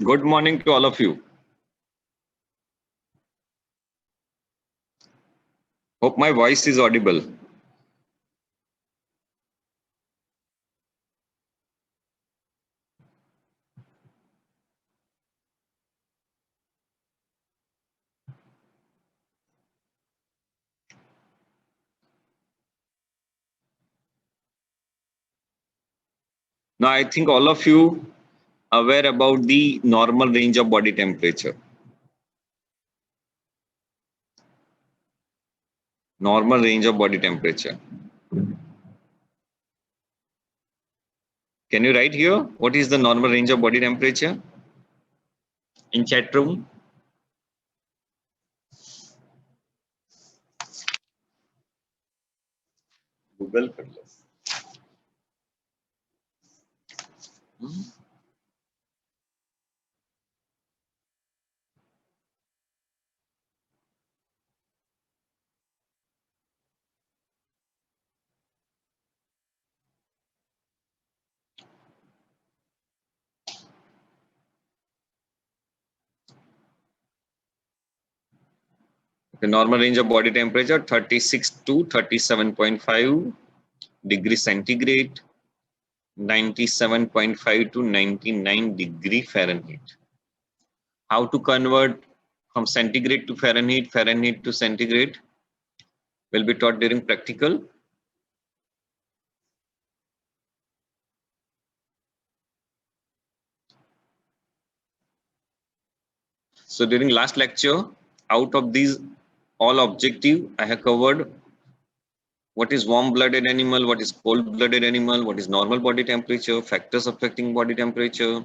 Good morning to all of you. Hope my voice is audible. Now, I think all of you are aware about the normal range of body temperature. Normal range of body temperature. Can you write here? What is the normal range of body temperature? In chat room. Google कर लो. The normal range of body temperature 36 to 37.5 degrees centigrade, 97.5 to 99 degree Fahrenheit. How to convert from centigrade to Fahrenheit, Fahrenheit to centigrade will be taught during practical. So during last lecture, out of these all objective, I have covered what is warm-blooded animal, what is cold-blooded animal, what is normal body temperature, factors affecting body temperature,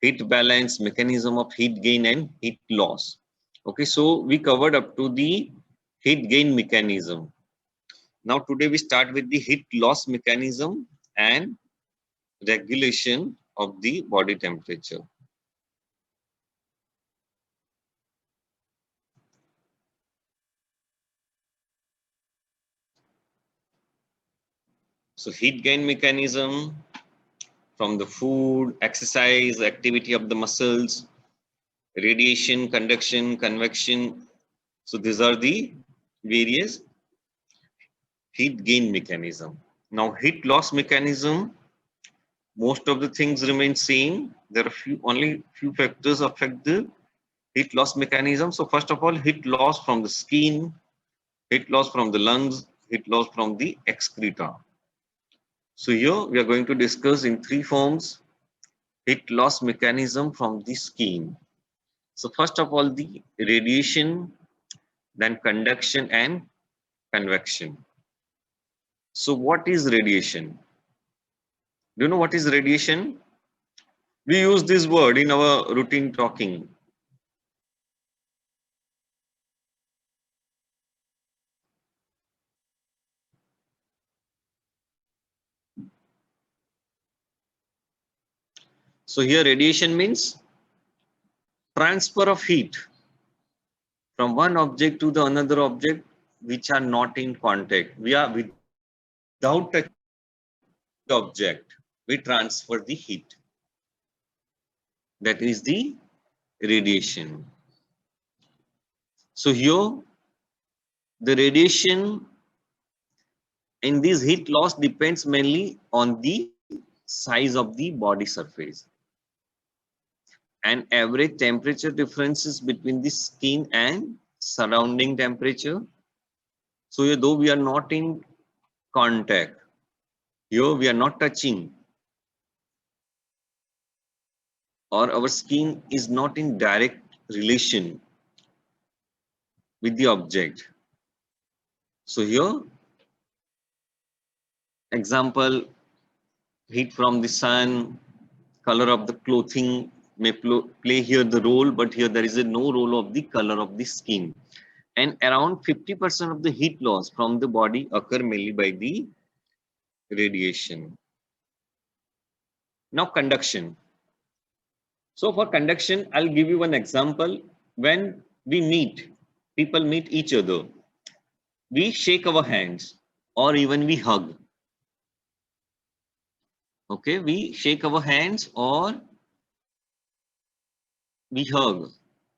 heat balance, mechanism of heat gain and heat loss. Okay, so we covered up to the heat gain mechanism. Now today we start with the heat loss mechanism and regulation of the body temperature. So heat gain mechanism from the food, exercise, activity of the muscles, radiation, conduction, convection. So these are the various heat gain mechanism. Now heat loss mechanism, most of the things remain same. There are only few factors affect the heat loss mechanism. So first of all, heat loss from the skin, heat loss from the lungs, heat loss from the excreta. So here we are going to discuss in three forms heat loss mechanism from the skin. So first of all, the radiation, then conduction and convection. So what is radiation? Do you know what is radiation? We use this word in our routine talking. So here radiation means transfer of heat from one object to the another object which are not in contact. We are without touching the object, we transfer the heat. That is the radiation. So here the radiation in this heat loss depends mainly on the size of the body surface and average temperature differences between the skin and surrounding temperature. So here, though we are not in contact, here we are not touching, or our skin is not in direct relation with the object. So here, example, heat from the sun, color of the clothing may play here the role, but here there is no role of the color of the skin. And around 50% of the heat loss from the body occur mainly by the radiation. Now conduction. So for conduction, I'll give you one example. When we meet, people meet each other, we shake our hands or even we hug. Okay, we shake our hands or we hug.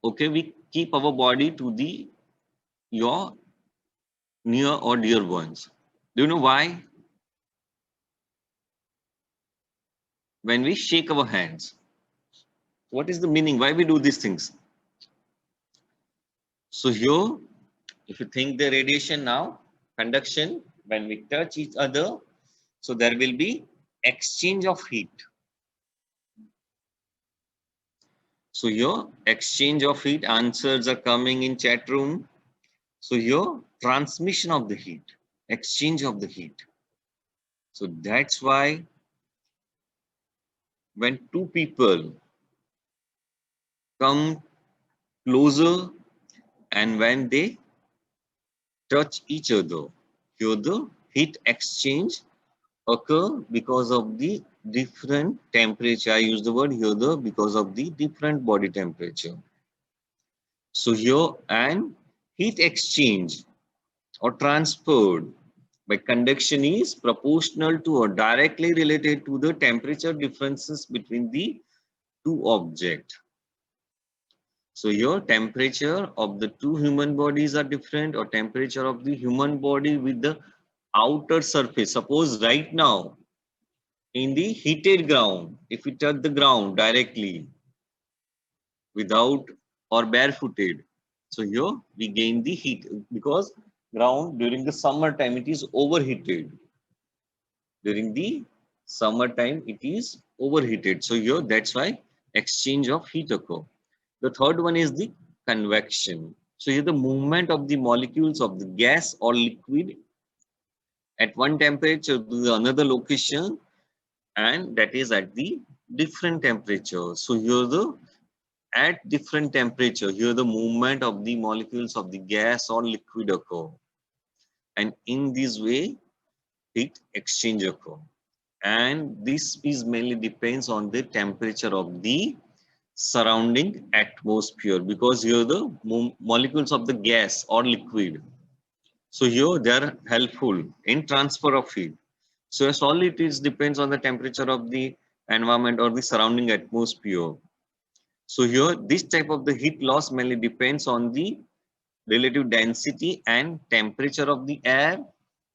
Okay, we keep our body to the your near or dear ones. Do you know why? When we shake our hands, what is the meaning? Why we do these things? So here, if you think the radiation now, conduction, when we touch each other, so there will be exchange of heat. So here, exchange of heat, answers are coming in chat room. So here, transmission of the heat, exchange of the heat. So that's why when two people come closer and when they touch each other, here the heat exchange occur because of the different temperature. I use the word here the because of the different body temperature. So here an heat exchange or transferred by conduction is proportional to or directly related to the temperature differences between the two objects. So your temperature of the two human bodies are different, or temperature of the human body with the outer surface. Suppose right now in the heated ground, if we touch the ground directly without or barefooted, so here we gain the heat because ground during the summer time it is overheated. During the summertime it is overheated. So here that's why exchange of heat occur. The third one is the convection. So here the movement of the molecules of the gas or liquid at one temperature to the another location, and that is at the different temperature. So here the at different temperature, here the movement of the molecules of the gas or liquid occur, and in this way heat exchange occur. And this is mainly depends on the temperature of the surrounding atmosphere, because here the molecules of the gas or liquid, so here they are helpful in transfer of heat. So as all it is depends on the temperature of the environment or the surrounding atmosphere. So here this type of the heat loss mainly depends on the relative density and temperature of the air,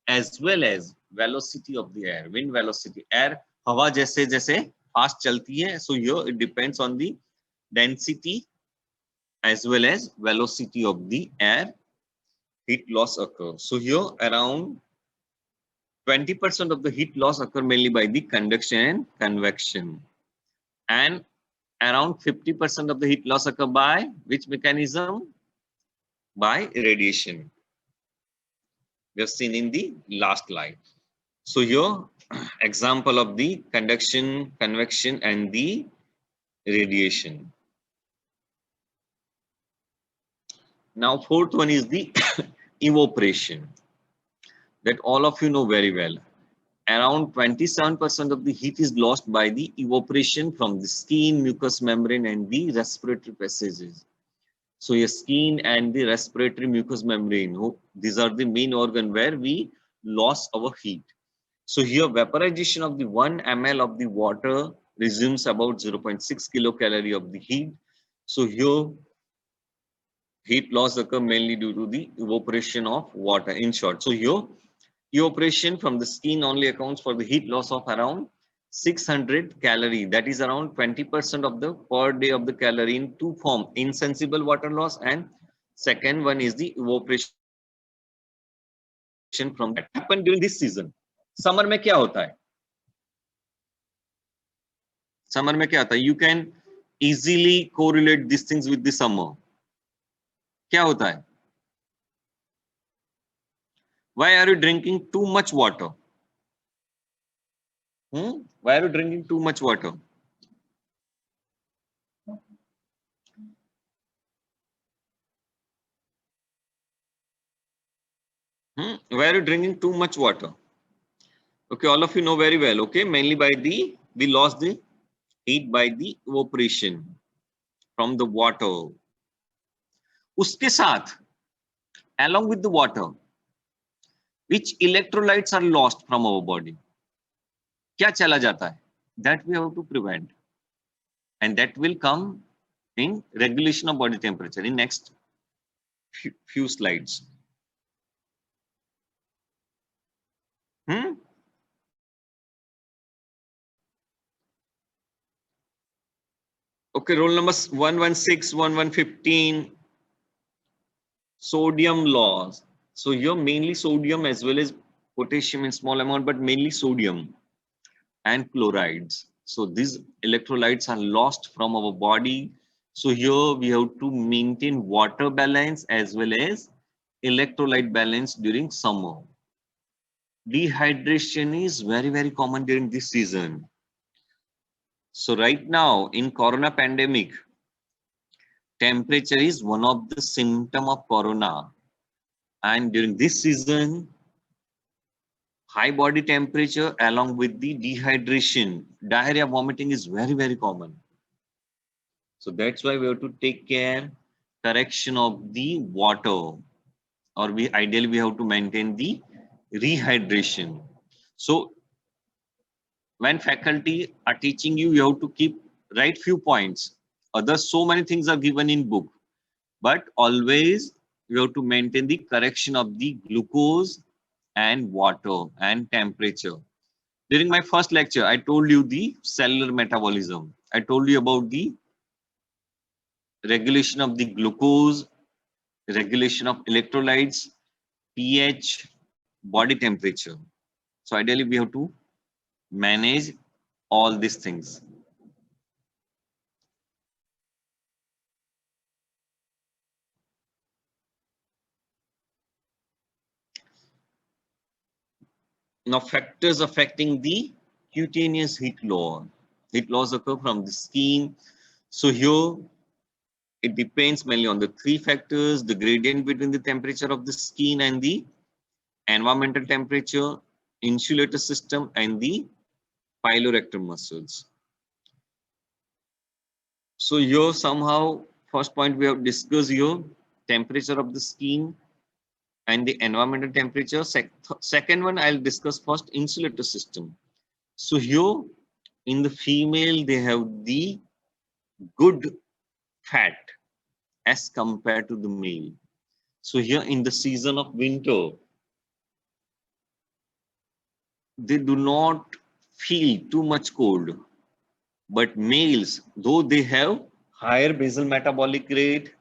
as well as velocity of the air, wind velocity. Air हवा जैसे जैसे fast चलती है, so here it depends on the density as well as velocity of the air, heat loss occurs. So here around 20% of the heat loss occur mainly by the conduction and convection, and around 50% of the heat loss occur by which mechanism? By radiation. We have seen in the last slide. So here example of the conduction, convection and the radiation. Now fourth one is the evaporation, that all of you know very well. Around 27% of the heat is lost by the evaporation from the skin, mucous membrane and the respiratory passages. So your skin and the respiratory mucous membrane, these are the main organ where we lost our heat. So here vaporization of the 1 ml of the water resumes about 0.6 kilocalorie of the heat. So here heat loss occur mainly due to the evaporation of water, in short. So here evaporation from the skin only accounts for the heat loss of around 600 calorie. That is around 20% of the per day of the calorie in two form: insensible water loss, and second one is the evaporation from that. Happen during this season. Summer में क्या होता है? Summer में क्या होता है? You can easily correlate these things with the summer. क्या होता है? Why are you drinking too much water? Why are you drinking too much water? Why are you drinking too much water? Okay, all of you know very well. Okay, mainly by the we lost the heat by the evaporation from the water. उसके साथ, along with the water, which electrolytes are lost from our body? क्या चला जाता है? That we have to prevent, and that will come in regulation of body temperature in next few slides. Okay, roll numbers 116, 1115, sodium laws. So here mainly sodium as well as potassium in small amount, but mainly sodium and chlorides. So these electrolytes are lost from our body. So here we have to maintain water balance as well as electrolyte balance during summer. Dehydration is very, very common during this season. So right now in corona pandemic, temperature is one of the symptom of corona. And during this season, high body temperature along with the dehydration, diarrhea, vomiting is very, very common. So that's why we have to take care, correction of the water, or we ideally we have to maintain the rehydration. So when faculty are teaching you, you have to keep right few points. Others, so many things are given in book, but always you have to maintain the correction of the glucose and water and temperature. During my first lecture, I told you the cellular metabolism. I told you about the regulation of the glucose, regulation of electrolytes, pH, body temperature. So ideally, we have to manage all these things. Now, factors affecting the cutaneous heat loss. Heat loss occur from the skin. So here, it depends mainly on the three factors: the gradient between the temperature of the skin and the environmental temperature, insulator system, and the pilorector muscles. So here somehow first point we have discussed here, temperature of the skin and the environmental temperature. Second one I'll discuss first, insulator system. So here in the female they have the good fat as compared to the male. So here in the season of winter, they do not feel too much cold. But males, though they have higher basal metabolic rate,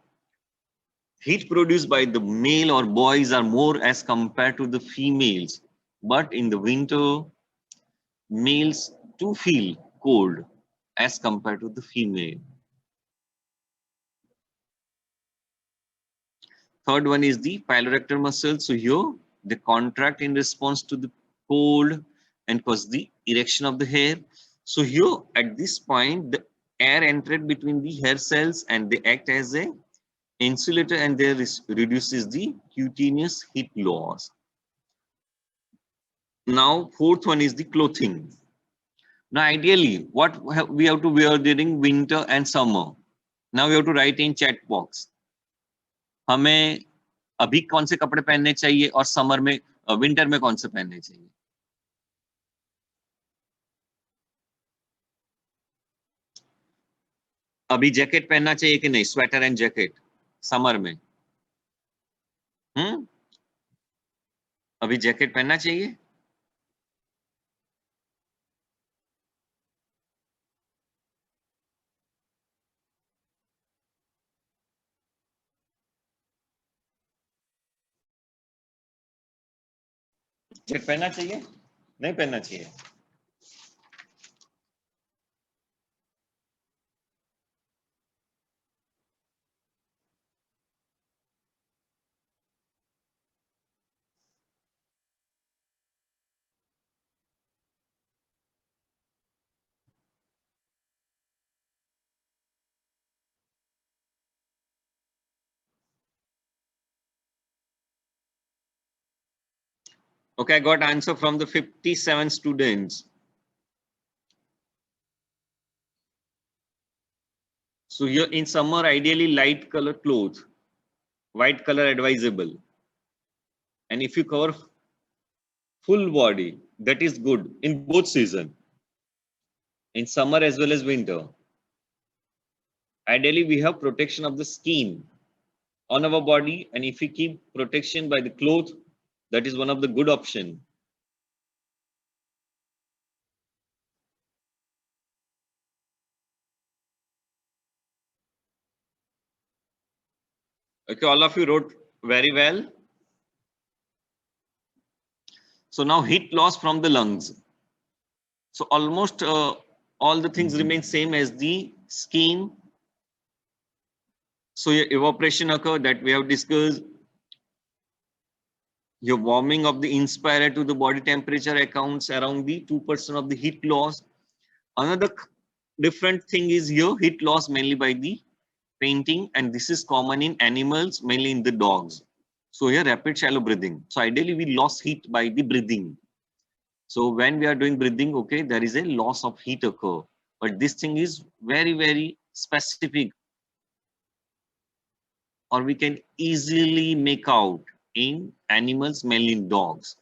heat produced by the male or boys are more as compared to the females. But in the winter, males do feel cold as compared to the female. Third one is the pilorector muscle. So here they contract in response to the cold and cause the erection of the hair. So here at this point, the air entered between the hair cells and they act as a insulator and there reduces the cutaneous heat loss. Now, fourth one is the clothing. Now, ideally, what we have to wear during winter and summer. Now, we have to write in chat box. हमें अभी कौन से कपड़े पहनने चाहिए और summer में winter में कौन से पहनने चाहिए. अभी जैकेट पहनना चाहिए कि नहीं, स्वेटर एंड जैकेट समर में. अभी जैकेट पहनना चाहिए. जैकेट पहनना चाहिए, नहीं पहनना चाहिए. Okay, I got answer from the 57 students. So here in summer, ideally light color clothes, white color advisable. And if you cover full body, that is good in both season, in summer as well as winter. Ideally, we have protection of the skin on our body, and if we keep protection by the cloth, that is one of the good option. Okay, all of you wrote very well. So now heat loss from the lungs. So almost all the things remain same as the skin. So your evaporation occur that we have discussed. Your warming of the inspire to the body temperature accounts around the 2% of the heat loss. Another different thing is here heat loss mainly by the fainting, and this is common in animals, mainly in the dogs. So here rapid shallow breathing. So ideally we lost heat by the breathing. So when we are doing breathing, okay, there is a loss of heat occur. But this thing is very, very specific, or we can easily make out in animals, mainly in dogs.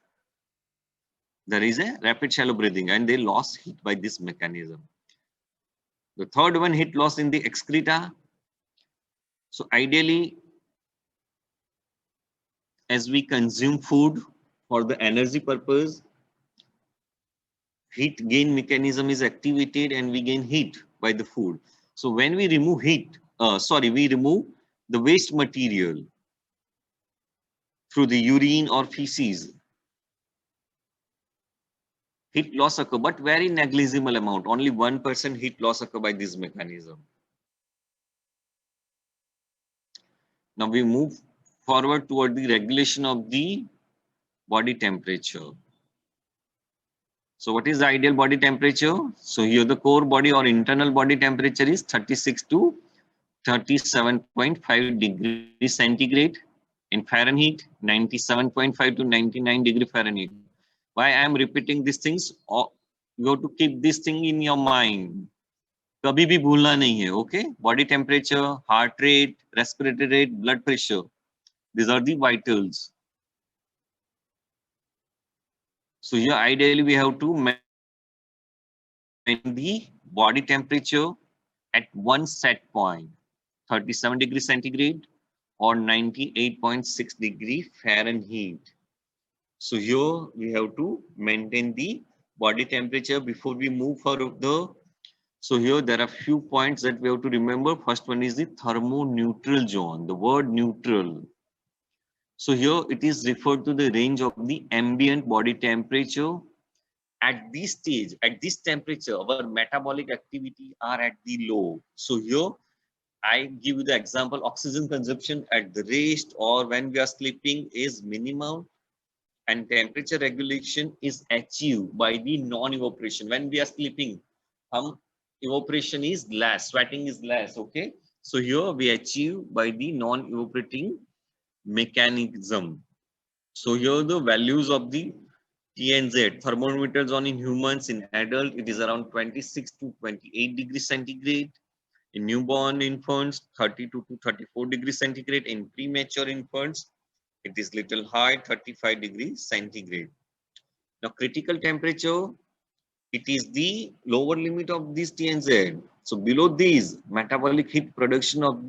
There is a rapid shallow breathing and they lost heat by this mechanism. The third one, heat loss in the excreta. So ideally, as we consume food for the energy purpose, heat gain mechanism is activated and we gain heat by the food. So when we remove heat, we remove the waste material through the urine or feces, heat loss occur, but very negligible amount, only 1% heat loss occur by this mechanism. Now we move forward toward the regulation of the body temperature. So what is the ideal body temperature? So here the core body or internal body temperature is 36 to 37.5 degrees centigrade in Fahrenheit, 97.5 to 99 degree Fahrenheit. Why I am repeating these things? You have to keep this thing in your mind. कभी भी भूलना नहीं है, okay? Body temperature, heart rate, respiratory rate, blood pressure. These are the vitals. So here ideally we have to maintain the body temperature at one set point, 37 degrees centigrade or 98.6 degree Fahrenheit. So here we have to maintain the body temperature before we move further. So here there are few points that we have to remember. First one is the thermoneutral zone, the word neutral. So here it is referred to the range of the ambient body temperature. At this stage, at this temperature, our metabolic activity are at the low. So here I give you the example, oxygen consumption at the rest or when we are sleeping is minimum, and temperature regulation is achieved by the non-evaporation. When we are sleeping, evaporation is less, sweating is less, okay? So here we achieve by the non-evaporating mechanism. So here the values of the TNZ, thermometer zone in humans, in adult, it is around 26 to 28 degrees centigrade. In newborn infants, 32 to 34 degrees centigrade. In premature infants, it is little high, 35 degrees centigrade. Now, critical temperature, it is the lower limit of this TNZ. So below these, metabolic heat production of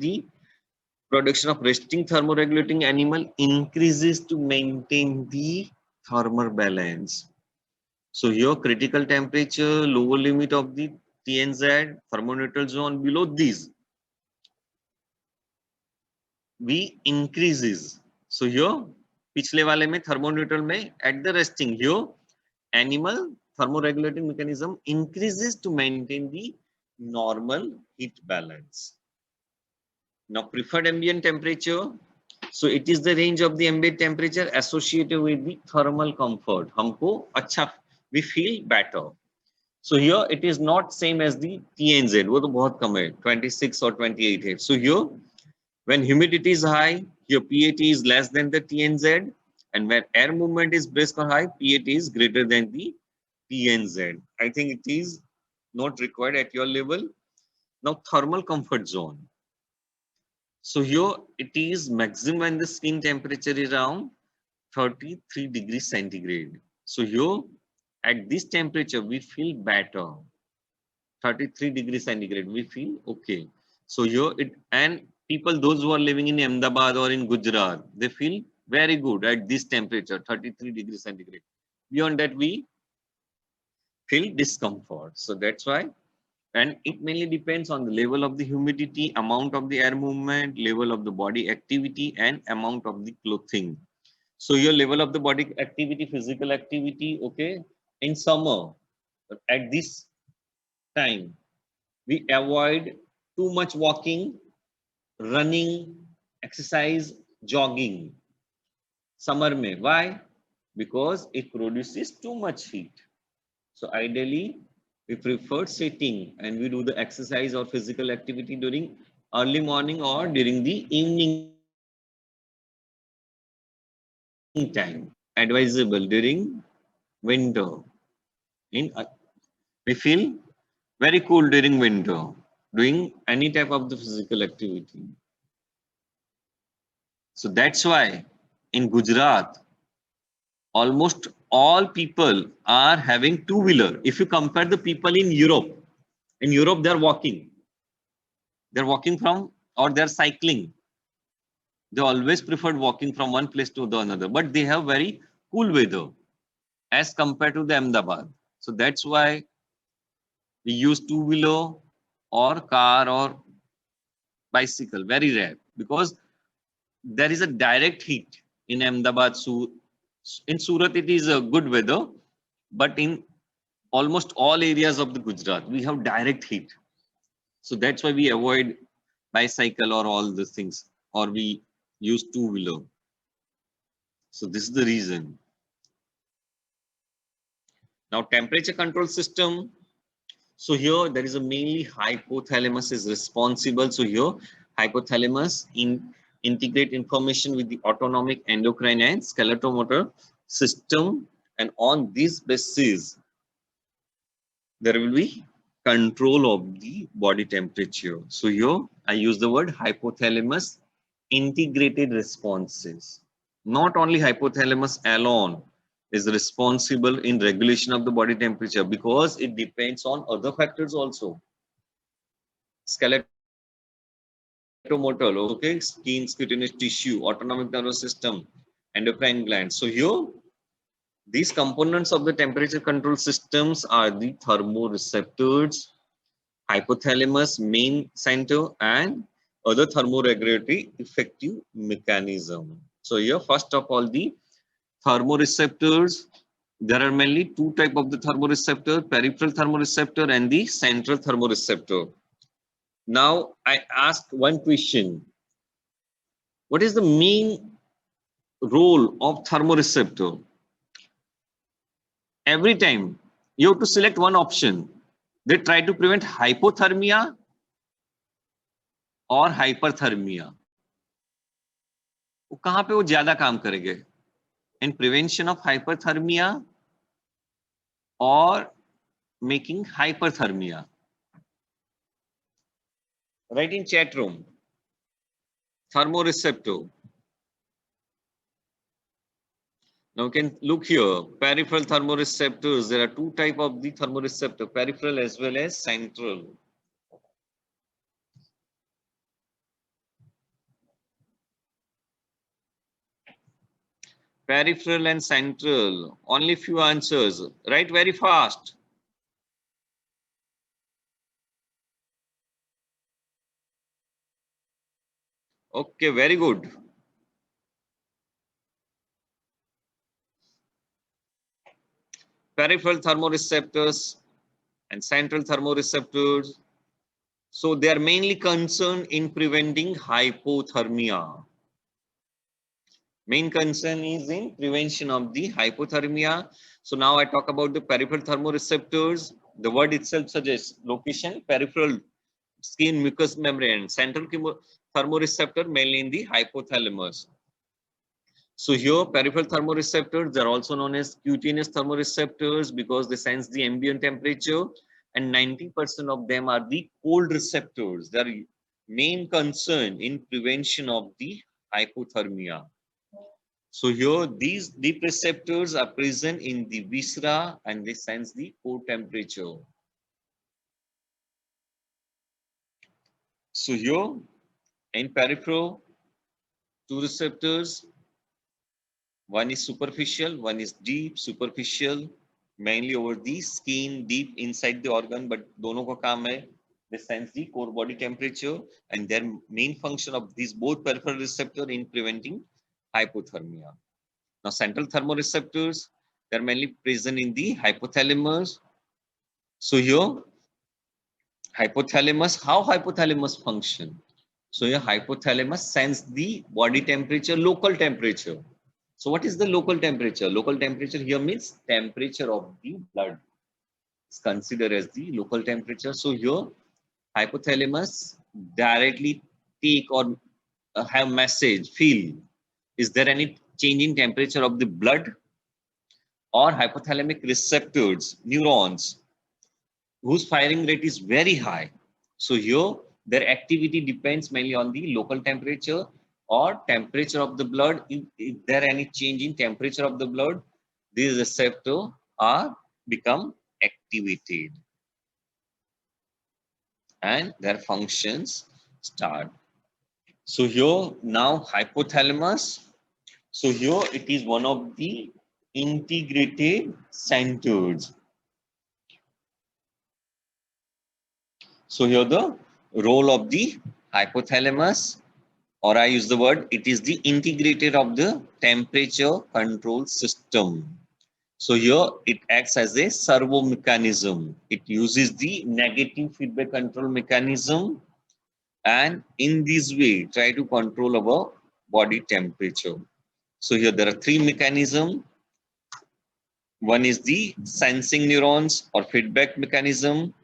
resting thermoregulating animal increases to maintain the thermal balance. So here critical temperature, lower limit of the TNZ, thermoneutral zone, below these, we increases. So here पिछले वाले में thermoneutral में at the resting, here animal thermoregulating mechanism increases to maintain the normal heat balance. Now preferred ambient temperature, so it is the range of the ambient temperature associated with the thermal comfort. हमको अच्छा, we feel better. So here it is not same as the TNZ, वो तो बहुत कम है, 26 or 28 है. So here when humidity is high, your PAT is less than the TNZ, and when air movement is brisk or high, PAT is greater than the TNZ. I think it is not required at your level. Now thermal comfort zone. So here it is maximum when the skin temperature is around 33 degrees centigrade. So here at this temperature we feel better. 33 degrees centigrade we feel okay. So here it, and people, those who are living in Ahmedabad or in Gujarat, they feel very good at this temperature, 33 degrees centigrade. Beyond that, we feel discomfort. So that's why, and it mainly depends on the level of the humidity, amount of the air movement, level of the body activity, and amount of the clothing. So your level of the body activity, physical activity, okay, in summer, at this time, we avoid too much walking, running, exercise, jogging. Summer mein. Why? Because it produces too much heat. So ideally, we prefer sitting and we do the exercise or physical activity during early morning or during the evening time. Advisable during winter. In we feel very cool during winter, doing any type of the physical activity. So that's why in Gujarat, almost all people are having two-wheeler. If you compare the people in Europe they're walking. They're walking from or they're cycling. They always preferred walking from one place to the another, but they have very cool weather as compared to the Ahmedabad. So that's why we use two-wheeler or car or bicycle, very rare, because there is a direct heat in Ahmedabad. So in Surat, it is a good weather, but in almost all areas of the Gujarat, we have direct heat. So that's why we avoid bicycle or all these things, or we use two-wheeler. So this is the reason. Now temperature control system. So here there is a mainly hypothalamus is responsible. So here hypothalamus integrate information with the autonomic, endocrine and skeletal system, and on this basis there will be control of the body temperature. So here I use the word hypothalamus integrated responses. Not only hypothalamus alone is responsible in regulation of the body temperature, because it depends on other factors also. Skeletal motor, okay, skin, cutaneous tissue, autonomic nervous system, endocrine glands. So here, these components of the temperature control systems are the thermoreceptors, hypothalamus, main center, and other thermoregulatory effective mechanism. So here, first of all, the thermoreceptors. There are mainly two type of the thermoreceptor: peripheral thermoreceptor and the central thermoreceptor. Now I ask one question: what is the main role of thermoreceptor? Every time you have to select one option. They try to prevent hypothermia or hyperthermia. वो कहाँ पे वो ज्यादा काम करेंगे? In prevention of hyperthermia or making hyperthermia? Right in chat room. Thermoreceptor. Now you can look here, peripheral thermoreceptors. There are two types of the thermoreceptor, peripheral as well as central. Peripheral and central, only few answers. Write very fast. Okay, very good. Peripheral thermoreceptors and central thermoreceptors. So they are mainly concerned in preventing hypothermia. Main concern is in prevention of the hypothermia. So now I talk about the peripheral thermoreceptors. The word itself suggests location, peripheral, skin, mucous membrane, central thermoreceptor mainly in the hypothalamus. So here peripheral thermoreceptors, they are also known as cutaneous thermoreceptors because they sense the ambient temperature, and 90% of them are the cold receptors. They are main concern in prevention of the hypothermia. So here these deep receptors are present in the viscera and they sense the core temperature. So here in peripheral, two receptors, one is superficial, one is deep. Superficial mainly over the skin, deep inside the organ, but दोनों का काम है they sense the core body temperature, and their main function of these both peripheral receptor in preventing hypothermia. Now central thermoreceptors, they're mainly present in the hypothalamus. So here hypothalamus, how hypothalamus function? So your hypothalamus sense the body temperature, local temperature. So what is the local temperature? Local temperature here means temperature of the blood. It's considered as the local temperature. So here hypothalamus directly take or have message, feel, is there any change in temperature of the blood? Or hypothalamic receptors, neurons, whose firing rate is very high. So here their activity depends mainly on the local temperature or temperature of the blood. If there any change in temperature of the blood, these receptors are become activated and their functions start. So here now hypothalamus. So here it is one of the integrated centers. So here the role of the hypothalamus, or I use the word, it is the integrator of the temperature control system. So here it acts as a servo mechanism. It uses the negative feedback control mechanism, and in this way try to control our body temperature. So here there are three mechanisms. One is the sensing neurons or feedback mechanism,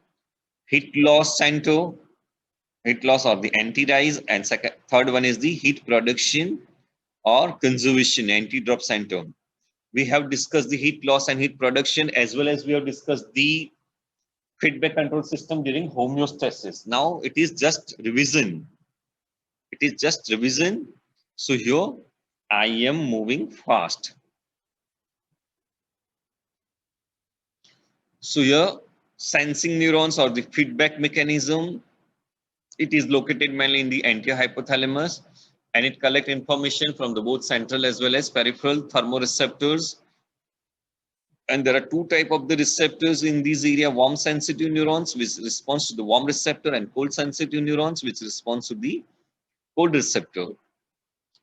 heat loss center, heat loss or the anti-rise, and third one is the heat production or conservation, anti-drop center. We have discussed the heat loss and heat production, as well as we have discussed the feedback control system during homeostasis. Now it is just revision. It is just revision. So here I am moving fast. So here sensing neurons or the feedback mechanism, it is located mainly in the anterior hypothalamus, and it collects information from the both central as well as peripheral thermoreceptors. And there are two types of the receptors in this area: warm sensitive neurons, which responds to the warm receptor, and cold sensitive neurons, which responds to the cold receptor.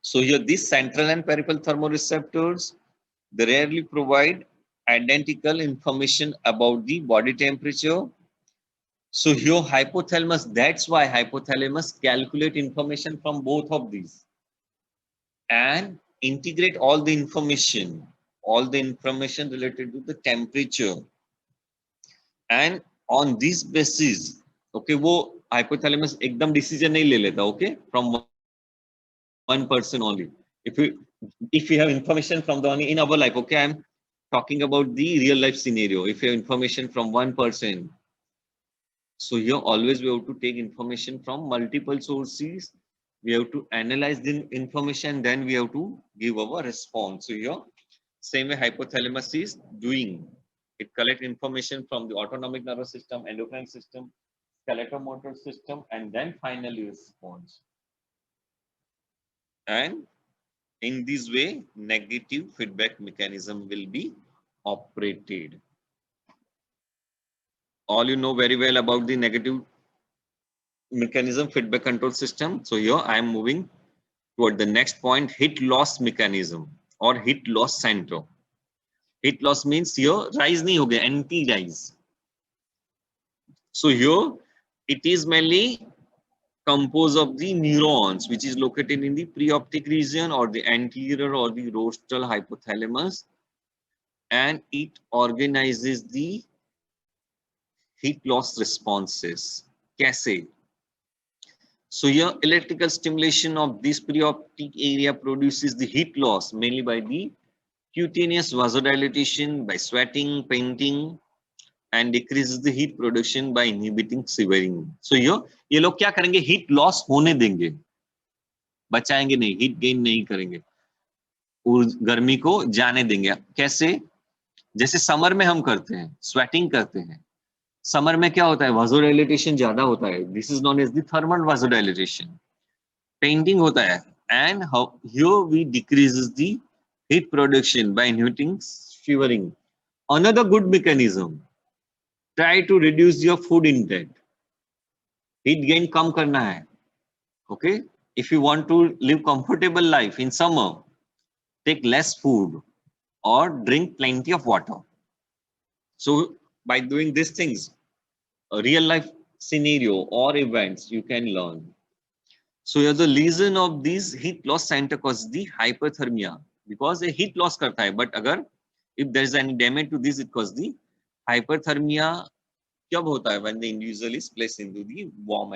So here these central and peripheral thermoreceptors, they rarely provide identical information about the body temperature. So here hypothalamus, that's why hypothalamus calculate information from both of these and integrate all the information related to the temperature. And on this basis, okay, वो hypothalamus एकदम decision नहीं ले लेता, okay, from one person only. If we have information from the only in our life, okay, I'm talking about the real life scenario. If you have information from one person, so here always we have to take information from multiple sources. We have to analyze the information, then we have to give our response. So here, same way hypothalamus is doing. It collects information from the autonomic nervous system, endocrine system, skeletal motor system, and then finally responds. And in this way, negative feedback mechanism will be operated. All you know very well about the negative mechanism, feedback control system. So here I am moving toward the next point, heat loss mechanism or heat loss center. Heat loss means here rise nahi ho gaya, anti-rise. So here it is mainly composed of the neurons, which is located in the preoptic region or the anterior or the rostral hypothalamus, and it organizes the heat loss responses. Kaise? So here electrical stimulation of this preoptic area produces the heat loss mainly by the cutaneous vasodilatation, by sweating, painting, and decreases the heat production by inhibiting shivering. So here ये लोग क्या करेंगे? Heat loss होने देंगे, बचाएंगे नहीं, heat gain नहीं करेंगे, गर्मी को जाने देंगे. कैसे? जैसे समर में हम करते हैं, स्वेटिंग करते हैं, समर में क्या होता है, वासोडाइलेटेशन ज्यादा होता है, this is known as the thermal vasodilatation. Panting होता है, and here we decreases the heat production by inhibiting shivering. Another good mechanism, try to reduce your food intake. Heat gain कम करना है. Okay, if you want to live comfortable life in summer, take less food or drink plenty of water. So by doing these things, a real life scenario or events you can learn. So here the lesion of these heat loss center causes the hyperthermia, because a heat loss करता है, but अगर if there is any damage to this, it causes the hyperthermia. कब होता है? When the individual is placed into the warm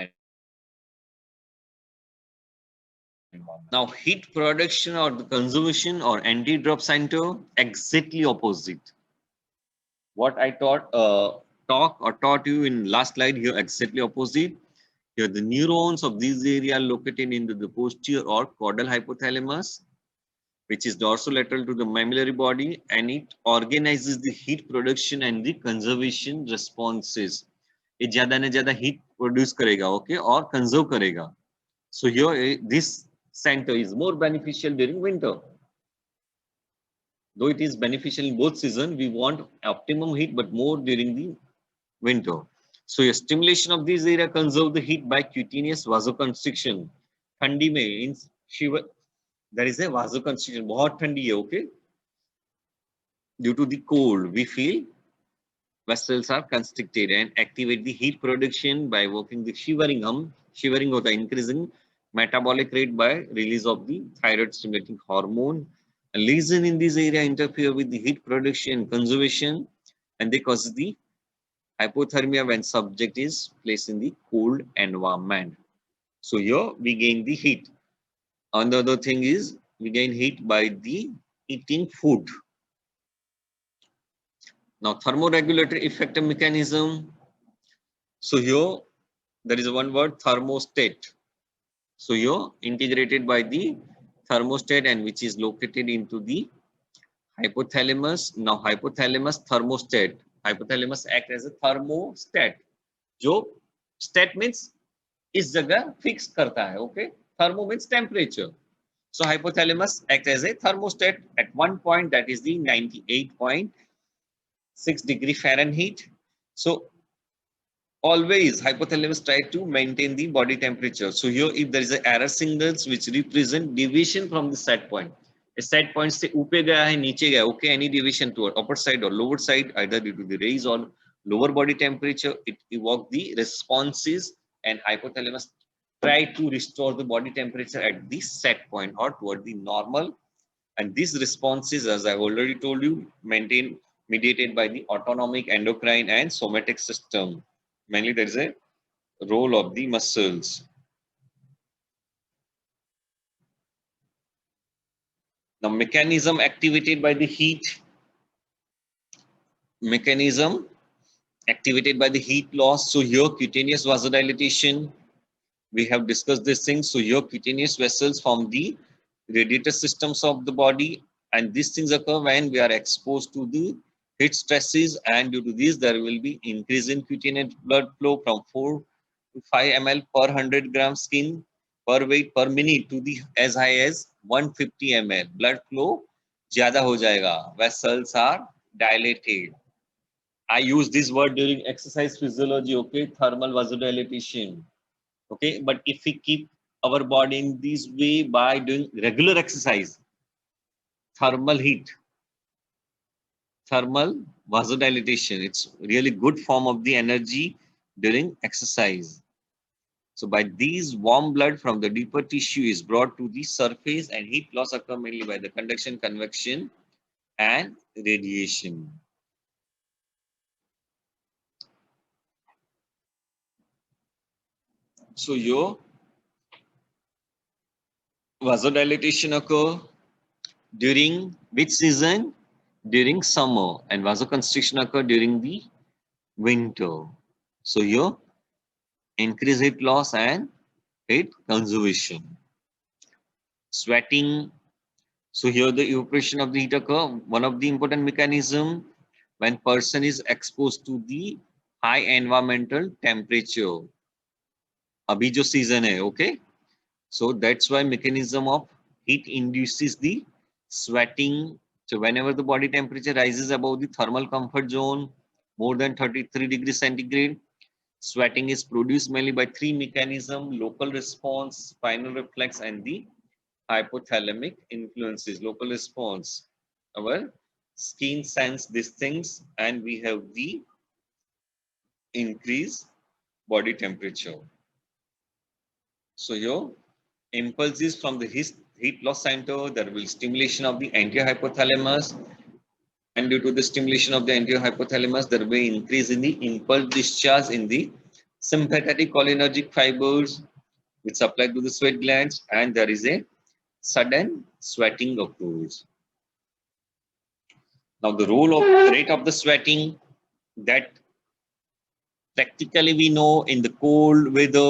environment. Now heat production or the conservation or anti-drop center, exactly opposite. What I taught you in last slide here, exactly opposite. Here the neurons of these area located into the posterior or caudal hypothalamus, which is dorsolateral to the mammillary body, and it organizes the heat production and the conservation responses. ये ज़्यादा ने ज़्यादा heat produce करेगा, okay, और conserve करेगा. So here this center is more beneficial during winter. Though it is beneficial in both seasons, we want optimum heat, but more during the winter. So your stimulation of this area conserve the heat by cutaneous vasoconstriction. ठंडी में in shiver there is a vasoconstriction. बहुत ठंडी है, okay? Due to the cold, we feel vessels are constricted and activate the heat production by working the shivering. हम shivering होता है, increasing metabolic rate by release of the thyroid stimulating hormone. A lesion in this area interfere with the heat production conservation, and they cause the hypothermia when subject is placed in the cold environment. So here we gain the heat. Another thing is we gain heat by the eating food. Now thermoregulatory effective mechanism. So here there is one word, thermostat. So here integrated by the thermostat, and which is located into the hypothalamus. Now hypothalamus thermostat. Hypothalamus act as a thermostat. जो stat means इस जगह fix करता है, okay? Thermo means temperature. So hypothalamus act as a thermostat at one point, that is the 98.6 degree Fahrenheit. So always hypothalamus try to maintain the body temperature. So here if there is a error signals which represent deviation from the set point. A set point से ऊपर गया है, नीचे गया, okay, any deviation toward upper side or lower side, either due to the raise or lower body temperature, it evoke the responses, and hypothalamus try to restore the body temperature at the set point or toward the normal. And these responses, as I've already told you, mediated by the autonomic, endocrine, and somatic system. Mainly there is a role of the muscles. The mechanism activated by the heat. Mechanism activated by the heat loss. So here cutaneous vasodilatation. We have discussed this thing. So here cutaneous vessels form the radiator systems of the body, and these things occur when we are exposed to the heat stresses, and due to this there will be increase in cutaneous blood flow from 4 to 5 ml per 100 gram skin per weight per minute to the as high as 150 ml. Blood flow ज़्यादा हो जाएगा. Vessels are dilated. I use this word during exercise physiology, okay, thermal vasodilatation. Okay, but if we keep our body in this way by doing regular exercise, thermal heat, thermal vasodilatation, it's really good form of the energy during exercise. So by these, warm blood from the deeper tissue is brought to the surface, and heat loss occur mainly by the conduction, convection, and radiation. So your vasodilatation occur during which season? During summer, and vasoconstriction occur during the winter. So here increase heat loss and heat conservation. Sweating. So here the evaporation of the heat occur. One of the important mechanism when person is exposed to the high environmental temperature. Abhi jo season hai, okay? So that's why mechanism of heat induces the sweating. So whenever the body temperature rises above the thermal comfort zone, more than 33 degrees centigrade, sweating is produced mainly by three mechanisms: local response, spinal reflex, and the hypothalamic influences. Local response, our skin sense these things, and we have the increased body temperature. So your impulses from the heat loss center, there will stimulation of the anterior hypothalamus, and due to the stimulation of the anterior hypothalamus, there will be increase in the impulse discharge in the sympathetic cholinergic fibers which supply to the sweat glands, and there is a sudden sweating occurs. Now the rate of the sweating, that practically we know in the cold weather,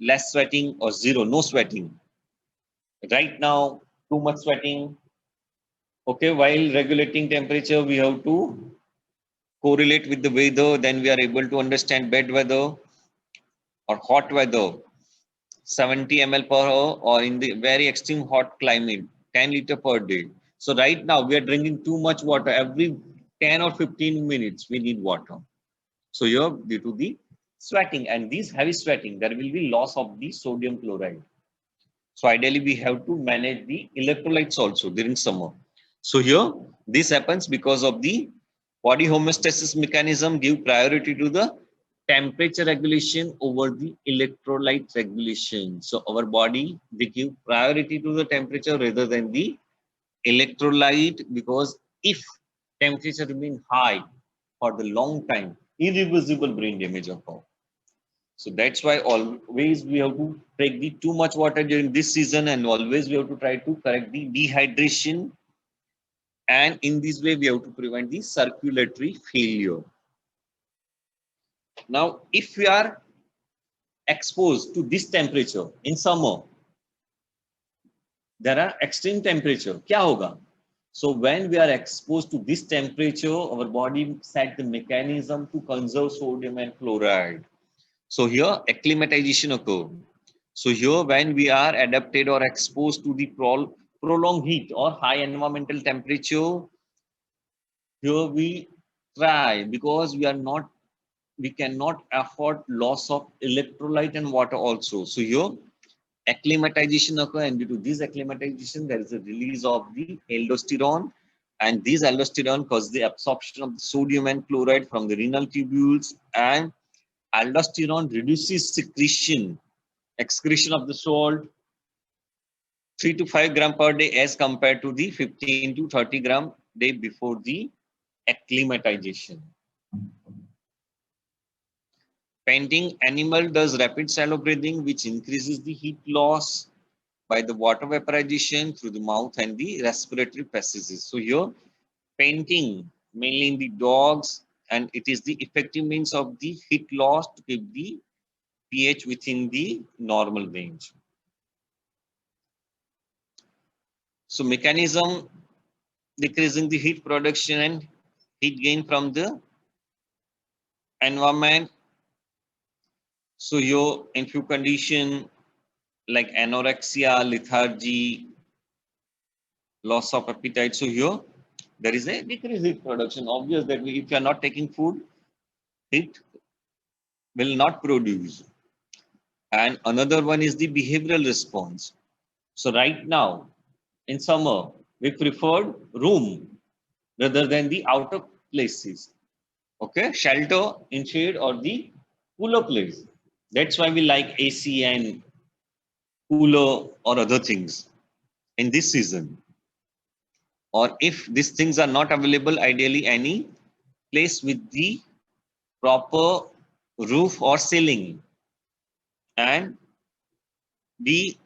less sweating or zero, no sweating. Right now, too much sweating. Okay, while regulating temperature, we have to correlate with the weather, then we are able to understand bad weather or hot weather, 70 ml per hour, or in the very extreme hot climate, 10 liter per day. So right now we are drinking too much water. Every 10 or 15 minutes, we need water. So here, due to the sweating and these heavy sweating, there will be loss of the sodium chloride. So ideally, we have to manage the electrolytes also during summer. So here, this happens because of the body homeostasis mechanism give priority to the temperature regulation over the electrolyte regulation. So our body, they give priority to the temperature rather than the electrolyte, because if temperature remain high for the long time, irreversible brain damage occur. So that's why always we have to take the too much water during this season, and always we have to try to correct the dehydration. And in this way, we have to prevent the circulatory failure. Now, if we are exposed to this temperature in summer, there are extreme temperature. Kya hoga? So when we are exposed to this temperature, our body set the mechanism to conserve sodium and chloride. So here acclimatization occurs. So here when we are adapted or exposed to the prolonged heat or high environmental temperature, here we try, because we cannot afford loss of electrolyte and water also. So here acclimatization occurs, and due to this acclimatization, there is a release of the aldosterone, and this aldosterone causes the absorption of the sodium and chloride from the renal tubules, and aldosterone reduces excretion of the salt 3 to 5 gram per day as compared to the 15 to 30 gram day before the acclimatization. Panting animal does rapid shallow breathing, which increases the heat loss by the water vaporization through the mouth and the respiratory passages. So here, panting mainly in the dogs, and it is the effective means of the heat loss to keep the pH within the normal range. So mechanism decreasing the heat production and heat gain from the environment. So your in few condition like anorexia, lethargy, loss of appetite. So here there is a decreased heat production. Obvious that if you are not taking food, heat will not produce. And another one is the behavioral response. So right now in summer, we preferred room rather than the outer places. Okay, shelter in shade or the cooler place. That's why we like AC and cooler or other things in this season. Or if these things are not available, ideally any place with the proper roof or ceiling, and we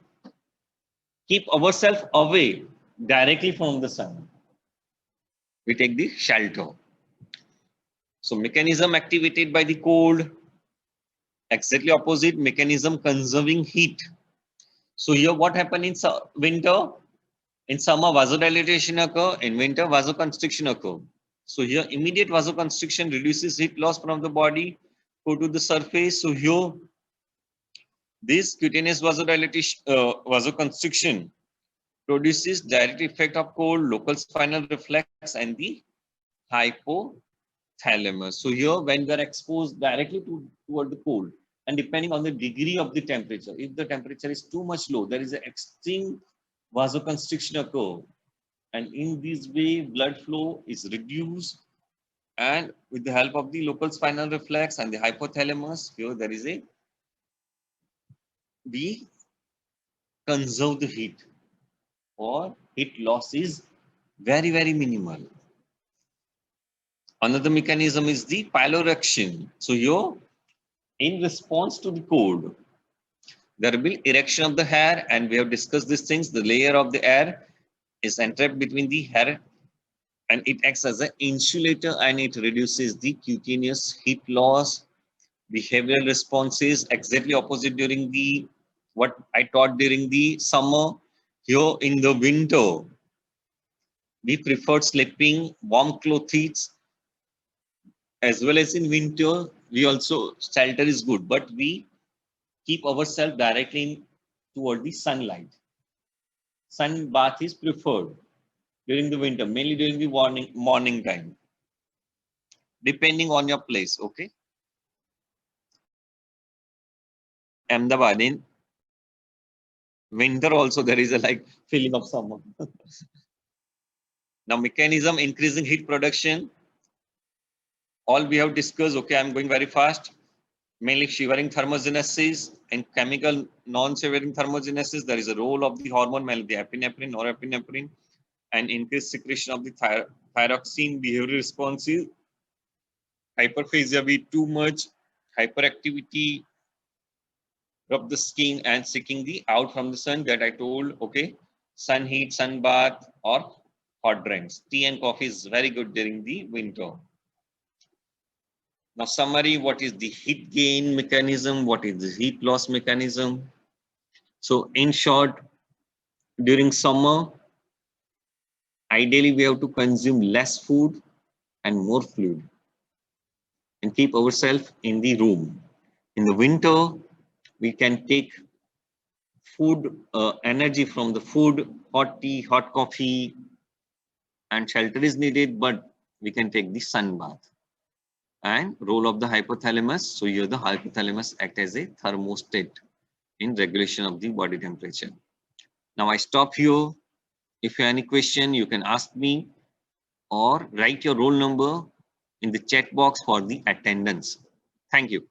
keep ourselves away directly from the sun. We take the shelter. So mechanism activated by the cold, exactly opposite mechanism conserving heat. So here what happens in winter? In summer, vasodilatation occur. In winter, vasoconstriction occur. So here, immediate vasoconstriction reduces heat loss from the body, go to the surface. So here, this cutaneous vasoconstriction produces direct effect of cold, local spinal reflex, and the hypothalamus. So here, when we are exposed directly toward the cold, and depending on the degree of the temperature, if the temperature is too much low, there is an extreme vasoconstriction occur, and in this way, blood flow is reduced. And with the help of the local spinal reflex and the hypothalamus, here there is a we conserve the heat, or heat loss is very, very minimal. Another mechanism is the piloerection. So here, in response to the cold, there will be erection of the hair, and we have discussed these things. The layer of the air is entrapped between the hair, and it acts as an insulator, and it reduces the cutaneous heat loss. Behavioral responses exactly opposite during the what I taught during the summer. Here in the winter, we prefer sleeping warm clothes, as well as in winter. We also shelter is good, but we keep ourselves directly toward the sunlight. Sun bath is preferred during the winter, mainly during the morning time, depending on your place. Okay. Ahmedabad, in winter also there is a like feeling of summer. Now, mechanism increasing heat production. All we have discussed. Okay, I'm going very fast. Mainly shivering thermogenesis and chemical non-shivering thermogenesis. There is a role of the hormone, mainly the epinephrine, norepinephrine, and increased secretion of the thyroxine. Behavioral responses. Hyperphagia, be too much. Hyperactivity, rub the skin, and seeking the out from the sun that I told. Okay, sun heat, sun bath, or hot drinks. Tea and coffee is very good during the winter. Now, summary: what is the heat gain mechanism? What is the heat loss mechanism? So, in short, during summer, ideally we have to consume less food and more fluid, and keep ourselves in the room. In the winter, we can take food energy from the food, hot tea, hot coffee, and shelter is needed, but we can take the sun bath. And role of the hypothalamus. So here the hypothalamus act as a thermostat in regulation of the body temperature. Now I stop here. If you have any question, you can ask me, or write your roll number in the chat box for the attendance. Thank you.